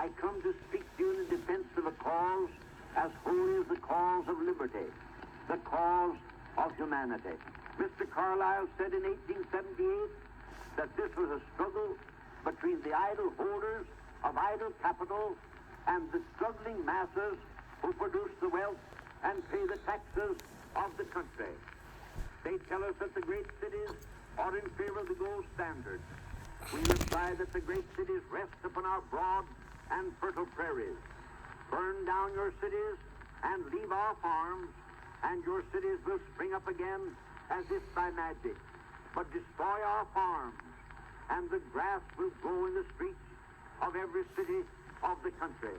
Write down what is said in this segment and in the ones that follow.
I come to speak to you in defense of a cause as holy as the cause of liberty, the cause of humanity. Mr. Carlyle said in 1878 that this was a struggle between the idle holders of idle capital and the struggling masses who produce the wealth and pay the taxes of the country. They tell us that the great cities are in favor of the gold standard. We reply that the great cities rest upon our broad and fertile prairies. Burn down your cities and leave our farms, and your cities will spring up again as if by magic. But destroy our farms, and the grass will grow in the streets of every city of the country.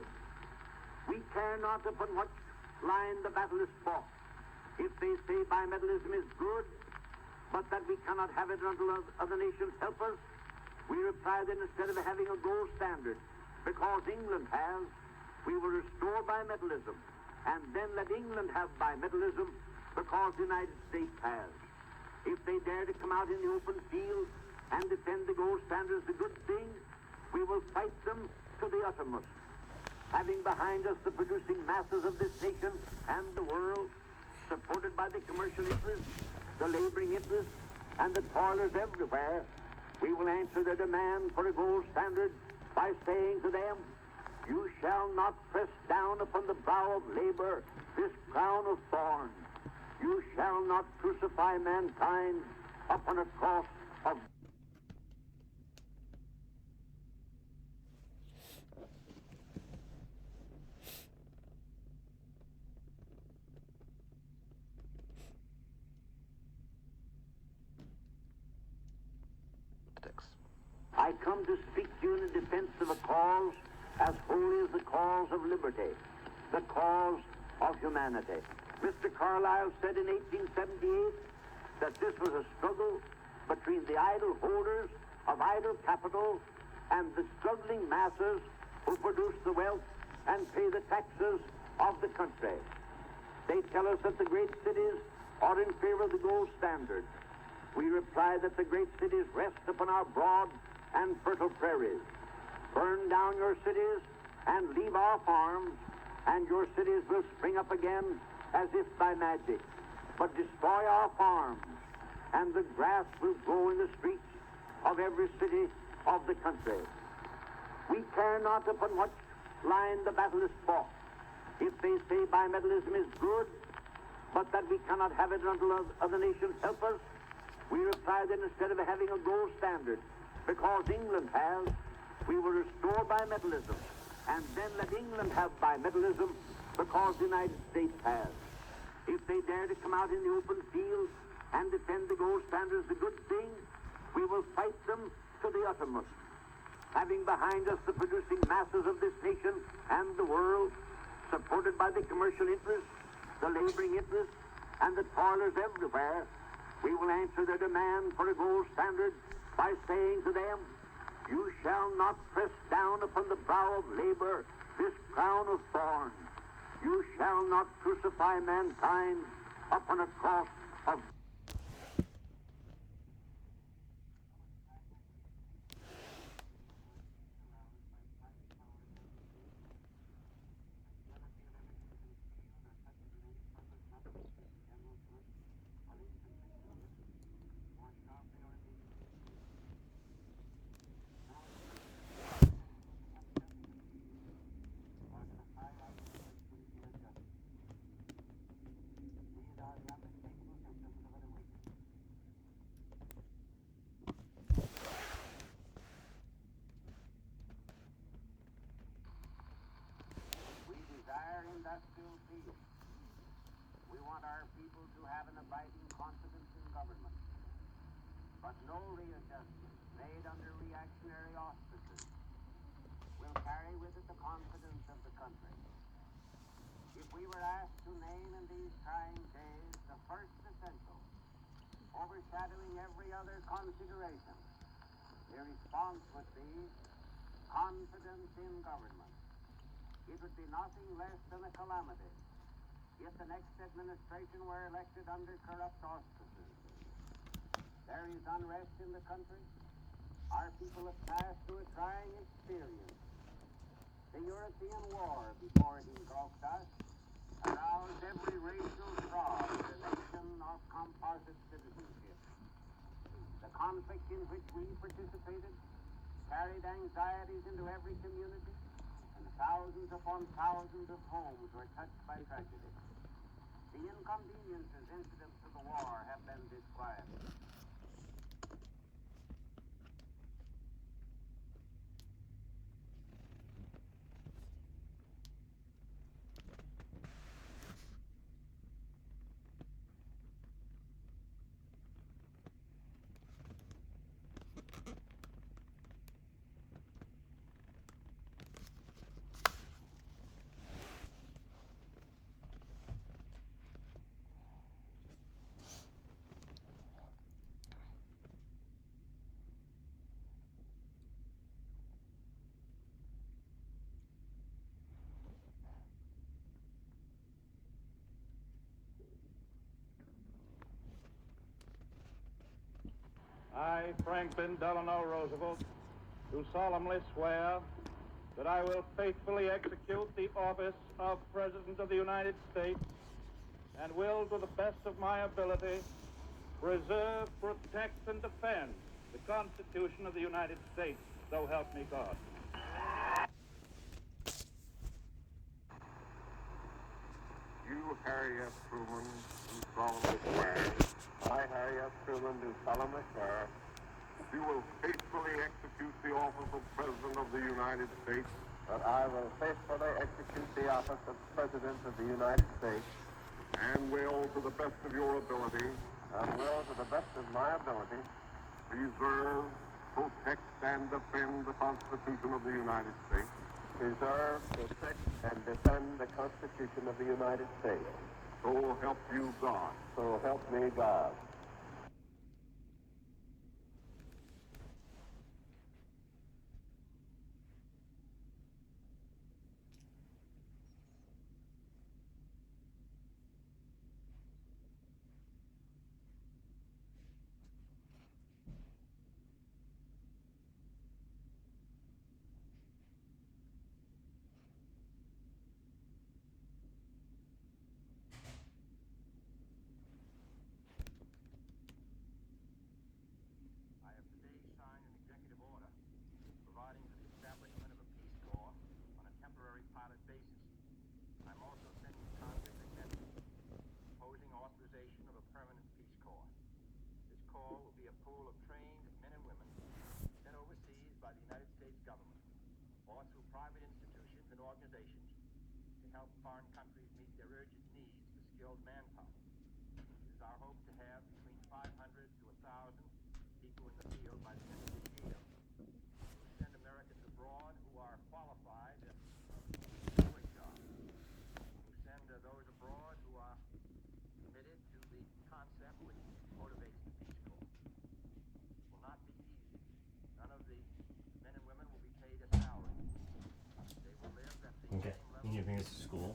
We care not upon what line the battle is fought. If they say bimetallism is good, but that we cannot have it until other nations help us, we reply that instead of having a gold standard, because England has, we will restore bimetallism, and then let England have bimetallism because the United States has. If they dare to come out in the open field and defend the gold standard as a good thing, we will fight them to the uttermost. Having behind us the producing masses of this nation and the world, supported by the commercial interests, the laboring interests, and the toilers everywhere, we will answer their demand for a gold standard by saying to them, you shall not press down upon the brow of labor this crown of thorns. You shall not crucify mankind upon a cross of... I come to speak to you in defense of a cause as holy as the cause of liberty, the cause of humanity. Mr. Carlyle said in 1878 that this was a struggle between the idle holders of idle capital and the struggling masses who produce the wealth and pay the taxes of the country. They tell us that the great cities are in favor of the gold standard. We reply that the great cities rest upon our broad and fertile prairies. Burn down your cities and leave our farms, and your cities will spring up again as if by magic. But destroy our farms, and the grass will grow in the streets of every city of the country. We care not upon what line the battle is fought. If they say bimetallism is good, but that we cannot have it until other nations help us, we reply that instead of having a gold standard, because England has, we will restore bimetallism, and then let England have bimetallism because the United States has. If they dare to come out in the open field and defend the gold standard as a good thing, we will fight them to the uttermost. Having behind us the producing masses of this nation and the world, supported by the commercial interests, the laboring interests, and the toilers everywhere, we will answer their demand for a gold standard by saying to them, you shall not press down upon the brow of labor this crown of thorns. You shall not crucify mankind upon a cross of... Industrial field. We want our people to have an abiding confidence in government, but no readjustment made under reactionary auspices will carry with it the confidence of the country. If we were asked to name in these trying days the first essential, overshadowing every other consideration, the response would be confidence in government. It would be nothing less than a calamity if the next administration were elected under corrupt auspices. There is unrest in the country. Our people have passed through a trying experience. The European war, before it engulfed us, aroused every racial fraud in the nation of composite citizenship. The conflict in which we participated carried anxieties into every community, and thousands upon thousands of homes were touched by tragedy. The inconveniences incident to the war have been described. I, Franklin Delano Roosevelt, do solemnly swear that I will faithfully execute the office of President of the United States and will, to the best of my ability, preserve, protect, and defend the Constitution of the United States. So help me God. You, Harry S. Truman, do solemnly swear. I, Harry S. Truman, do solemnly swear. You will faithfully execute the office of President of the United States. That I will faithfully execute the office of President of the United States. And will, to the best of your ability, And will, to the best of my ability, preserve, protect, and defend the Constitution of the United States. preserve, protect, and defend the Constitution of the United States. So help you God. So help me God. I have today signed an executive order providing for the establishment of a Peace Corps on a temporary pilot basis. I'm also sending Congress a message proposing authorization of a permanent Peace Corps. This Corps will be a pool of trained men and women sent overseas by the United States government or through private institutions and organizations to help foreign countries meet their urgent needs for skilled manpower. It is our hope to have between 500 to 1,000 people in the field by the end of this year. We send Americans abroad who are qualified to do a job. We send those abroad who are committed to the concept which motivates the Peace Corps. It will not be easy. None of the men and women will be paid a salary. They will live at the Okay, same level you need to bring us to school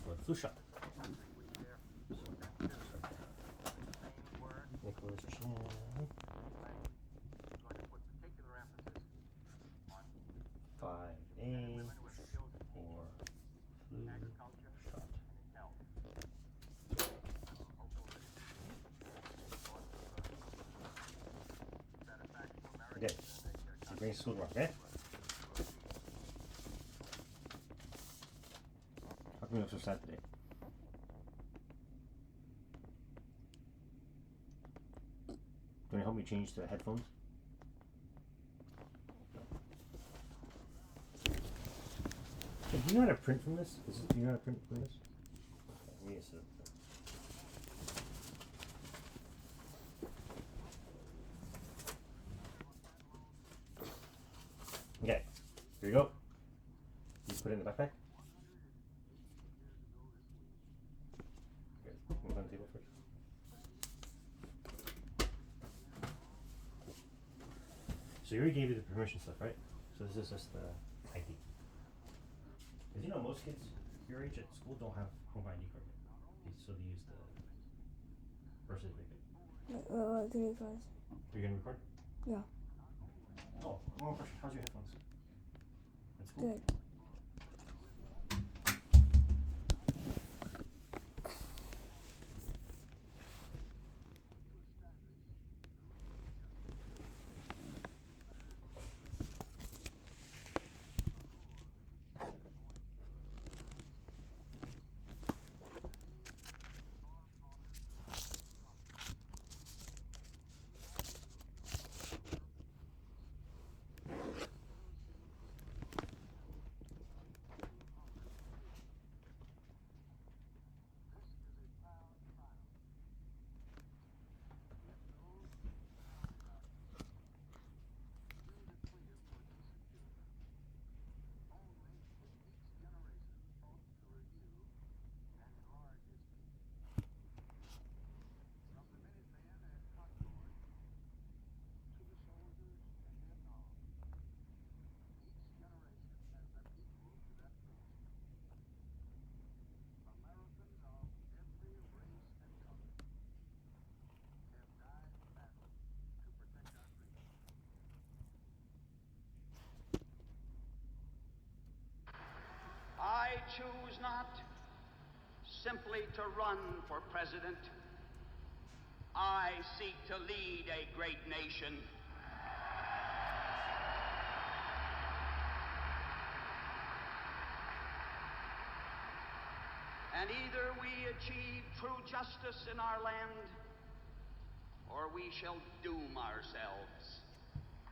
for the flu shot. country which they're sent to. The same word Nicholas Chan. is going to put particular emphasis on 5A women with skills in for teaching, flu agriculture, shot. and in health. I'm hopeful that it's a source of satisfaction to Okay, Americans and their so bring us to school tomorrow, okay? How come you look so sad today? Do you want to help me change the headphones? Hey, do you know how to print from this? Do you know how to print from this? Okay, yes, sir. Okay, here you go. You put it in the backpack. Okay, move on the table first. So you already gave you the permission stuff, right? So this is just the ID. Because you know most kids your age at school don't have home ID card yet. So they use the birth certificate. The record. You're gonna record? Yeah. Oh, one more question. How's your headphones? At school? Good. choose not simply to run for president. I seek to lead a great nation. And either we achieve true justice in our land, or we shall doom ourselves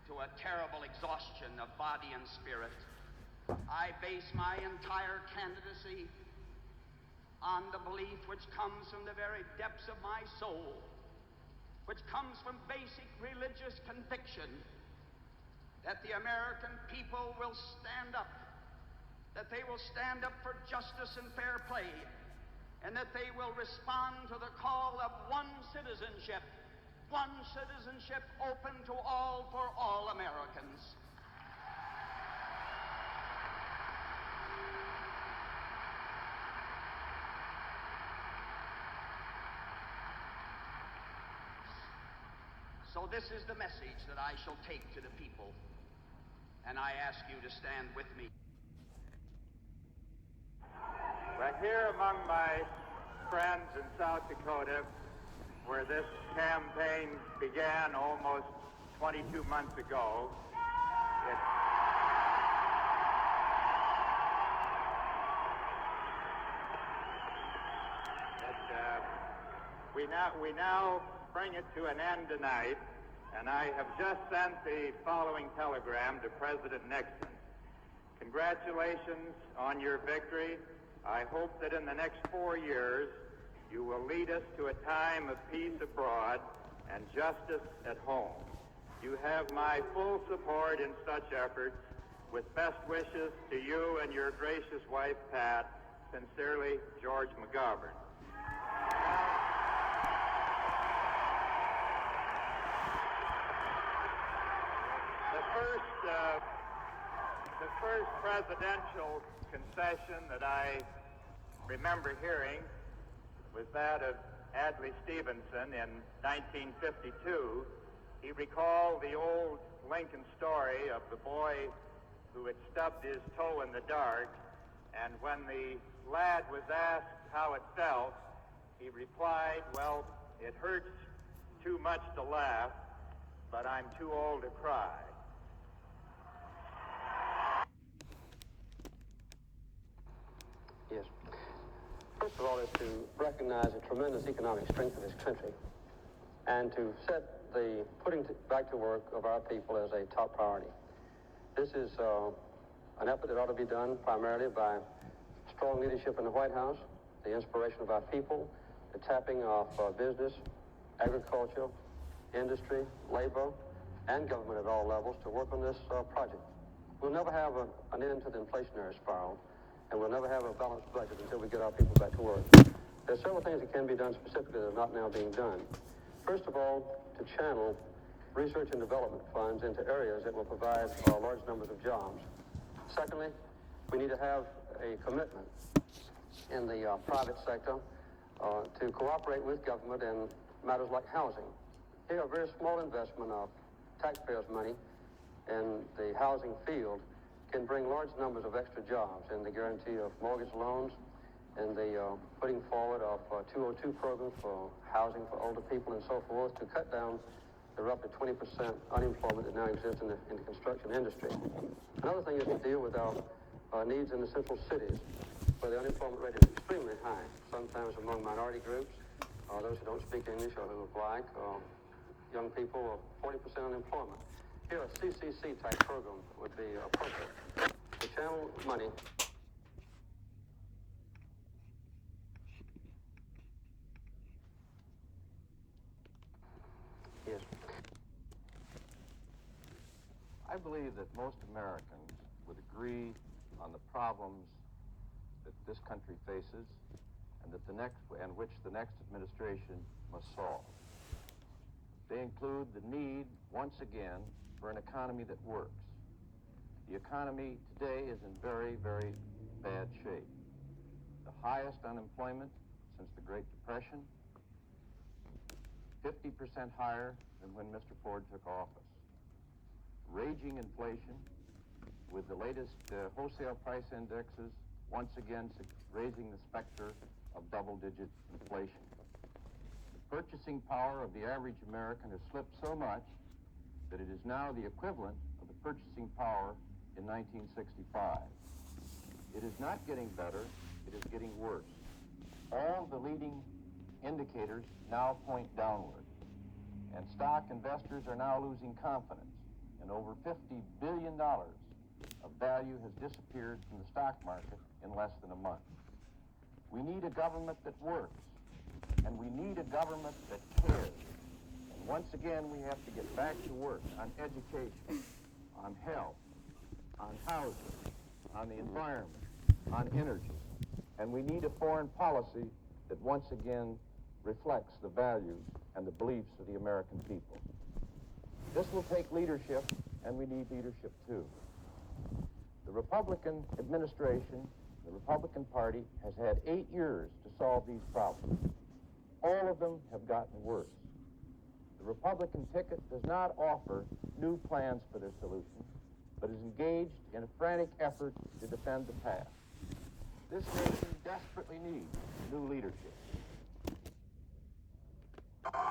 to a terrible exhaustion of body and spirit. I base my entire candidacy on the belief which comes from the very depths of my soul, which comes from basic religious conviction, that the American people will stand up, that they will stand up for justice and fair play, and that they will respond to the call of one citizenship open to all for all Americans. So this is the message that I shall take to the people, and I ask you to stand with me. But here among my friends in South Dakota, where this campaign began almost 22 months ago, we now bring it to an end tonight, and I have just sent the following telegram to President Nixon. Congratulations on your victory. I hope that in the next 4 years, you will lead us to a time of peace abroad and justice at home. You have my full support in such efforts. With best wishes to you and your gracious wife, Pat. Sincerely, George McGovern. The first presidential concession that I remember hearing was that of Adlai Stevenson in 1952. He recalled the old Lincoln story of the boy who had stubbed his toe in the dark, and when the lad was asked how it felt, he replied, "Well, it hurts too much to laugh, but I'm too old to cry." Yes. First of all is to recognize the tremendous economic strength of this country and to set the putting back to work of our people as a top priority. This is an effort that ought to be done primarily by strong leadership in the White House, the inspiration of our people, the tapping of business, agriculture, industry, labor, and government at all levels to work on this project. We'll never have an end to the inflationary spiral, and we'll never have a balanced budget until we get our people back to work. There are several things that can be done specifically that are not now being done. First of all, to channel research and development funds into areas that will provide large numbers of jobs. Secondly, we need to have a commitment in the private sector to cooperate with government in matters like housing. Here, a very small investment of taxpayers' money in the housing field can bring large numbers of extra jobs in the guarantee of mortgage loans and the putting forward of 202 programs for housing for older people and so forth to cut down the roughly 20% unemployment that now exists in the construction industry. Another thing is to deal with our needs in the central cities, where the unemployment rate is extremely high, sometimes among minority groups, those who don't speak English or who are black, young people, or 40% unemployment. Here, a CCC-type program would be appropriate. To channel money. Yes. I believe that most Americans would agree on the problems that this country faces and which the next administration must solve. They include the need, once again, for an economy that works. The economy today is in very, very bad shape. The highest unemployment since the Great Depression, 50% higher than when Mr. Ford took office. Raging inflation with the latest wholesale price indexes once again raising the specter of double-digit inflation. The purchasing power of the average American has slipped so much that it is now the equivalent of the purchasing power in 1965. It is not getting better, it is getting worse. All the leading indicators now point downward, and stock investors are now losing confidence, and over $50 billion of value has disappeared from the stock market in less than a month. We need a government that works, and we need a government that cares. And once again, we have to get back to work on education, on health, on housing, on the environment, on energy. And we need a foreign policy that once again reflects the values and the beliefs of the American people. This will take leadership, and we need leadership too. The Republican administration, the Republican Party, has had 8 years to solve these problems. All of them have gotten worse. The Republican ticket does not offer new plans for their solution, but is engaged in a frantic effort to defend the past. This nation desperately needs new leadership.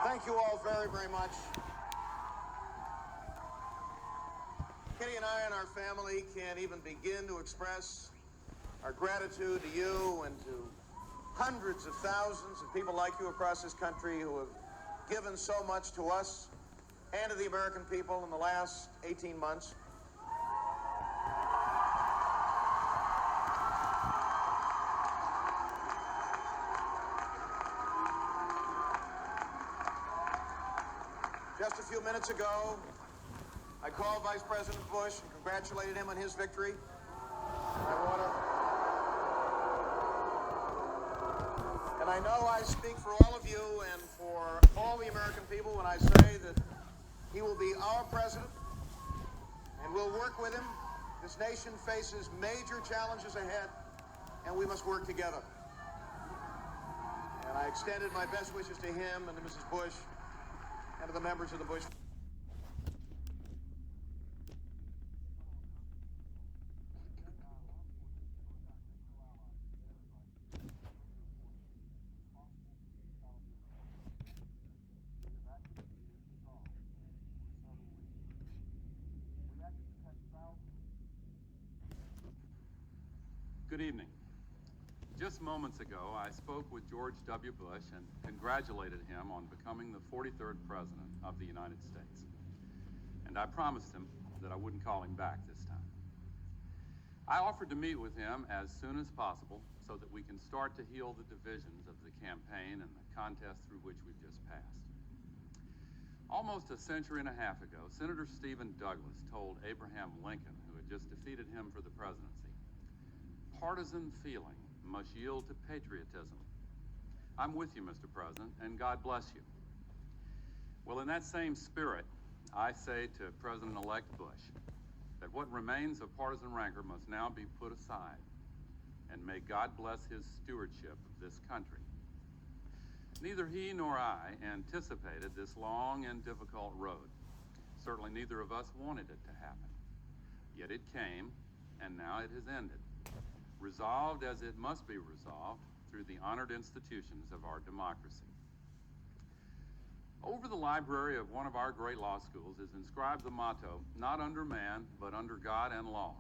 Thank you all very, very much. Kitty and I and our family can't even begin to express our gratitude to you and to hundreds of thousands of people like you across this country who have given so much to us and to the American people in the last 18 months. Just a few minutes ago, I called Vice President Bush and congratulated him on his victory. And I know I speak for all of you and for all the American people when I say that he will be our president, and we'll work with him. This nation faces major challenges ahead, and we must work together. And I extended my best wishes to him and to Mrs. Bush and to the members of the Bush. Good evening. Just moments ago, I spoke with George W. Bush and congratulated him on becoming the 43rd President of the United States. And I promised him that I wouldn't call him back this time. I offered to meet with him as soon as possible so that we can start to heal the divisions of the campaign and the contest through which we've just passed. Almost a century and a half ago, Senator Stephen Douglas told Abraham Lincoln, who had just defeated him for the presidency, "Partisan feeling must yield to patriotism." I'm with you, Mr. President, and God bless you. Well, in that same spirit, I say to President-elect Bush that what remains of partisan rancor must now be put aside, and may God bless his stewardship of this country. Neither he nor I anticipated this long and difficult road. Certainly neither of us wanted it to happen. Yet it came, and now it has ended, resolved as it must be resolved through the honored institutions of our democracy. Over the library of one of our great law schools is inscribed the motto, "Not under man, but under God and law."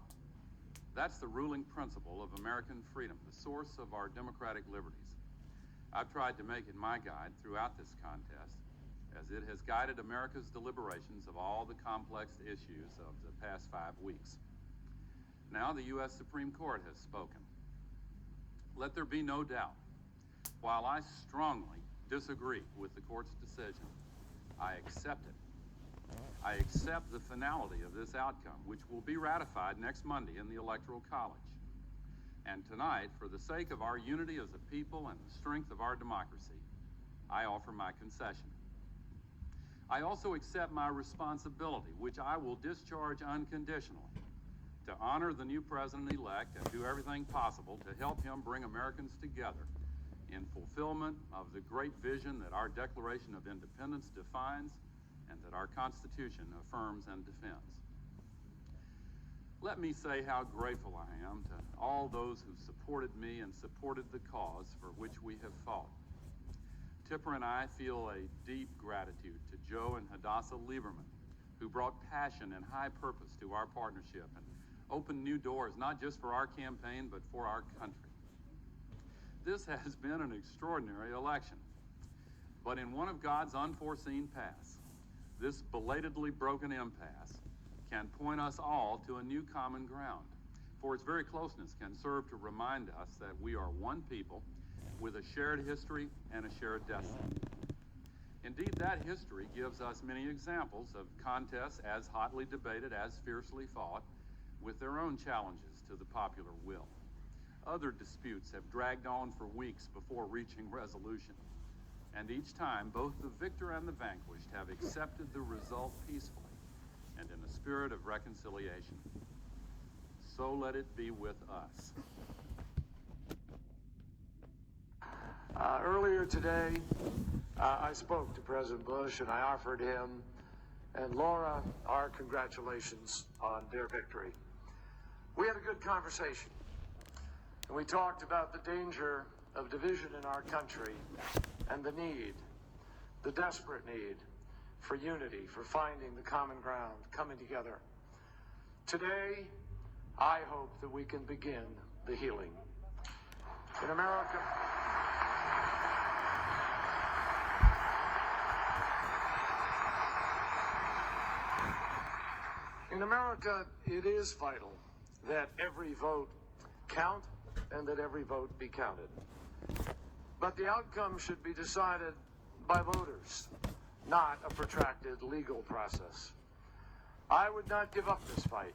That's the ruling principle of American freedom, the source of our democratic liberties. I've tried to make it my guide throughout this contest, as it has guided America's deliberations of all the complex issues of the past 5 weeks. Now the U.S. Supreme Court has spoken. Let there be no doubt, while I strongly disagree with the court's decision, I accept it. I accept the finality of this outcome, which will be ratified next Monday in the Electoral College. And tonight, for the sake of our unity as a people and the strength of our democracy, I offer my concession. I also accept my responsibility, which I will discharge unconditionally, to honor the new president-elect and do everything possible to help him bring Americans together in fulfillment of the great vision that our Declaration of Independence defines and that our Constitution affirms and defends. Let me say how grateful I am to all those who supported me and supported the cause for which we have fought. Tipper and I feel a deep gratitude to Joe and Hadassah Lieberman, who brought passion and high purpose to our partnership and opened new doors, not just for our campaign, but for our country. This has been an extraordinary election, but in one of God's unforeseen paths, this belatedly broken impasse can point us all to a new common ground, for its very closeness can serve to remind us that we are one people with a shared history and a shared destiny. Indeed, that history gives us many examples of contests as hotly debated, as fiercely fought, with their own challenges to the popular will. Other disputes have dragged on for weeks before reaching resolution, and each time both the victor and the vanquished have accepted the result peacefully and in a spirit of reconciliation. So let it be with us. Earlier today, I spoke to President Bush and I offered him and Laura our congratulations on their victory. We had a good conversation, and we talked about the danger of division in our country and the need, the desperate need for unity, for finding the common ground, coming together. Today, I hope that we can begin the healing. In America, it is vital that every vote count and that every vote be counted. But the outcome should be decided by voters, not a protracted legal process. I would not give up this fight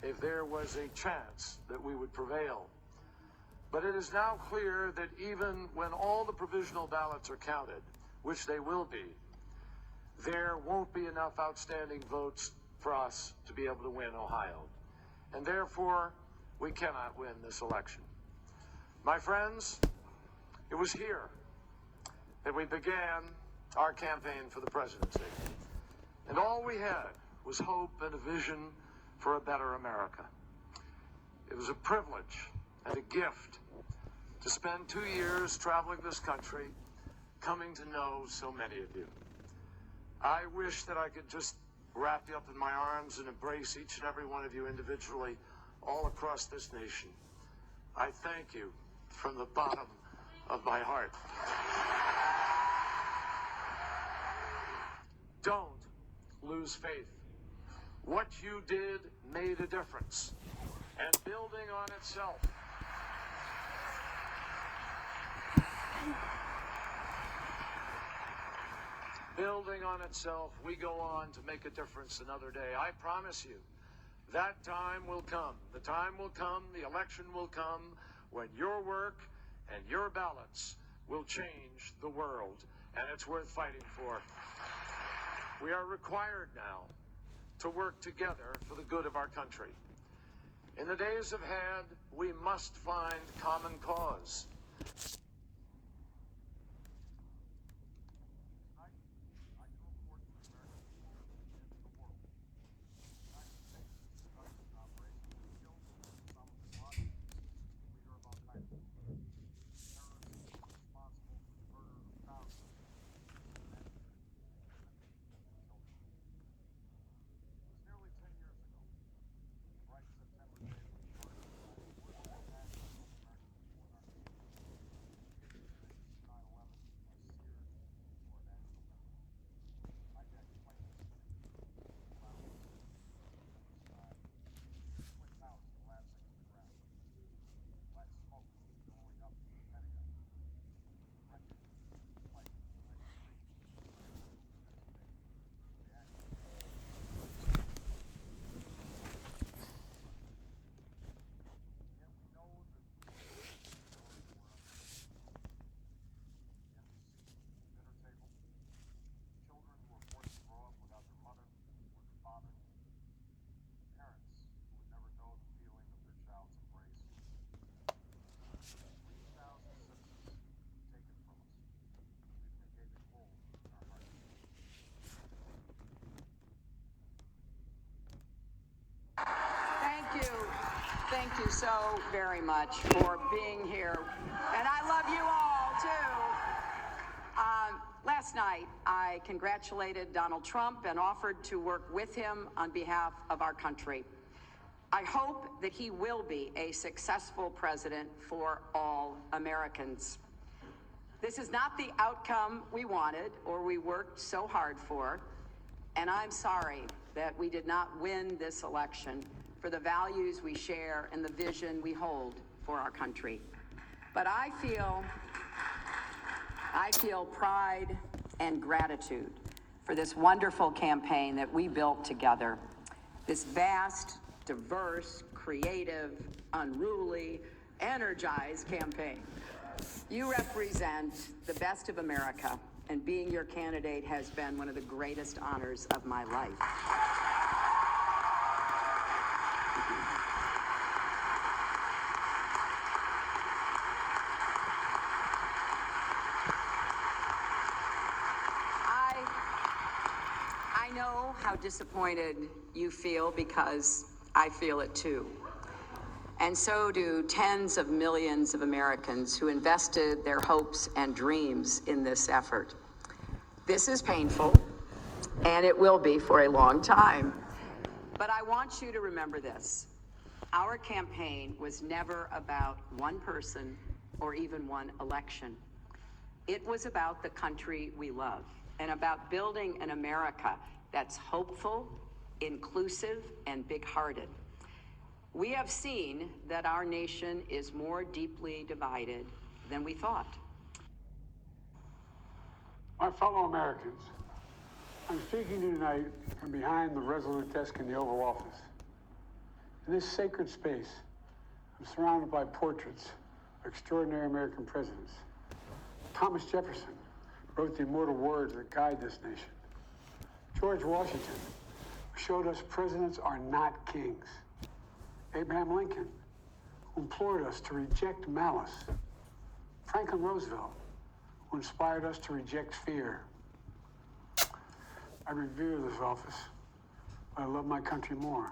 if there was a chance that we would prevail. But it is now clear that even when all the provisional ballots are counted, which they will be, there won't be enough outstanding votes for us to be able to win Ohio. And therefore, we cannot win this election. My friends, it was here that we began our campaign for the presidency. And all we had was hope and a vision for a better America. It was a privilege and a gift to spend 2 years traveling this country, coming to know so many of you. I wish that I could just wrap you up in my arms and embrace each and every one of you individually all across this nation. I thank you from the bottom of my heart. Don't lose faith. What you did made a difference, and building on itself. Building on itself, we go on to make a difference another day. I promise you, that time will come. The time will come, the election will come, when your work and your ballots will change the world, and it's worth fighting for. We are required now to work together for the good of our country. In the days ahead, we must find common cause. thank you so very much for being here. And I love you all, too. Last night, I congratulated Donald Trump and offered to work with him on behalf of our country. I hope that he will be a successful president for all Americans. This is not the outcome we wanted or we worked so hard for, and I'm sorry that we did not win this election for the values we share and the vision we hold for our country. But I feel pride and gratitude for this wonderful campaign that we built together. This vast, diverse, creative, unruly, energized campaign. You represent the best of America, and being your candidate has been one of the greatest honors of my life. I know how disappointed you feel, because I feel it too. And so do tens of millions of Americans who invested their hopes and dreams in this effort. This is painful, and it will be for a long time. But I want you to remember this. Our campaign was never about one person or even one election. It was about the country we love and about building an America that's hopeful, inclusive, and big-hearted. We have seen that our nation is more deeply divided than we thought. My fellow Americans, I'm speaking to you tonight from behind the resolute desk in the Oval Office. In this sacred space, I'm surrounded by portraits of extraordinary American presidents. Thomas Jefferson wrote the immortal words that guide this nation. George Washington showed us presidents are not kings. Abraham Lincoln, who implored us to reject malice. Franklin Roosevelt, who inspired us to reject fear. I revere this office, but I love my country more.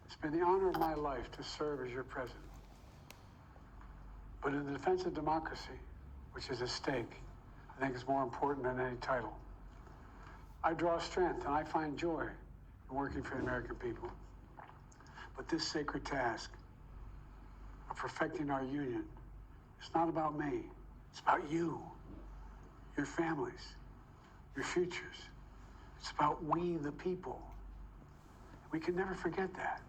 It's been the honor of my life to serve as your president. But in the defense of democracy, which is at stake, I think is more important than any title. I draw strength and I find joy in working for the American people. But this sacred task of perfecting our union is not about me. It's about you, your families, your futures. It's about we, the people. We can never forget that.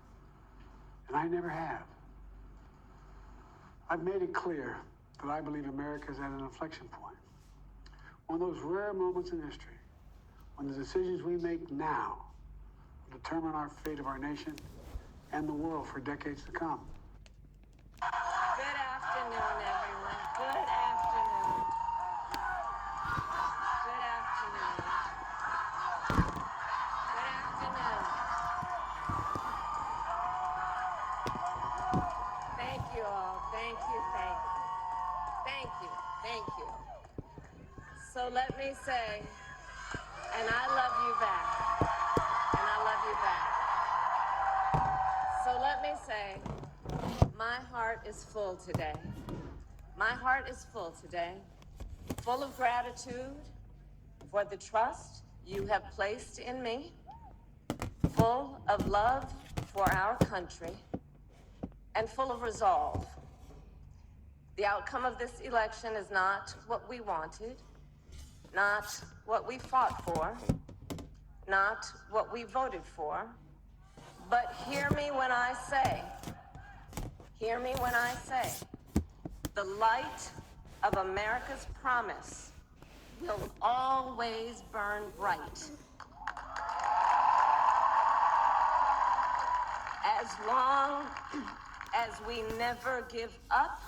And I never have. I've made it clear that I believe America is at an inflection point. One of those rare moments in history when the decisions we make now will determine our fate of our nation and the world for decades to come. Good afternoon, everyone. Good afternoon. Good afternoon. Good afternoon. Thank you all. Thank you, thank you. Thank you, thank you. So let me say, and I love you back. And I love you back. So let me say, my heart is full today. My heart is full today, full of gratitude for the trust you have placed in me, full of love for our country, and full of resolve. The outcome of this election is not what we wanted, not what we fought for, not what we voted for, but hear me when I say, the light of America's promise will always burn bright. As long as we never give up,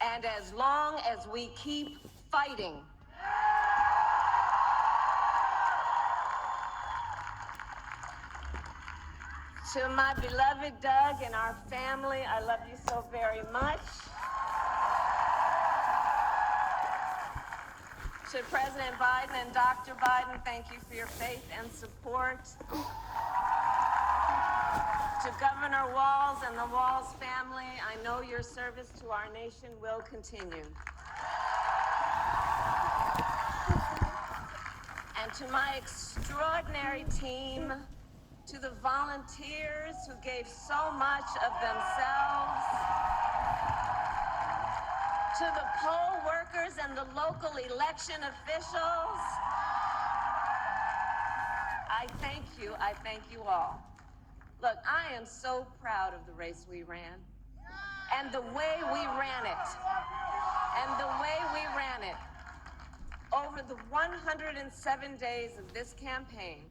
and as long as we keep fighting. To my beloved Doug and our family, I love you so very much. To President Biden and Dr. Biden, thank you for your faith and support. To Governor Walz and the Walz family, I know your service to our nation will continue. And to my extraordinary team, to the volunteers who gave so much of themselves, to the poll workers and the local election officials, I thank you all. Look, I am so proud of the race we ran, and the way we ran it, Over the 107 days of this campaign,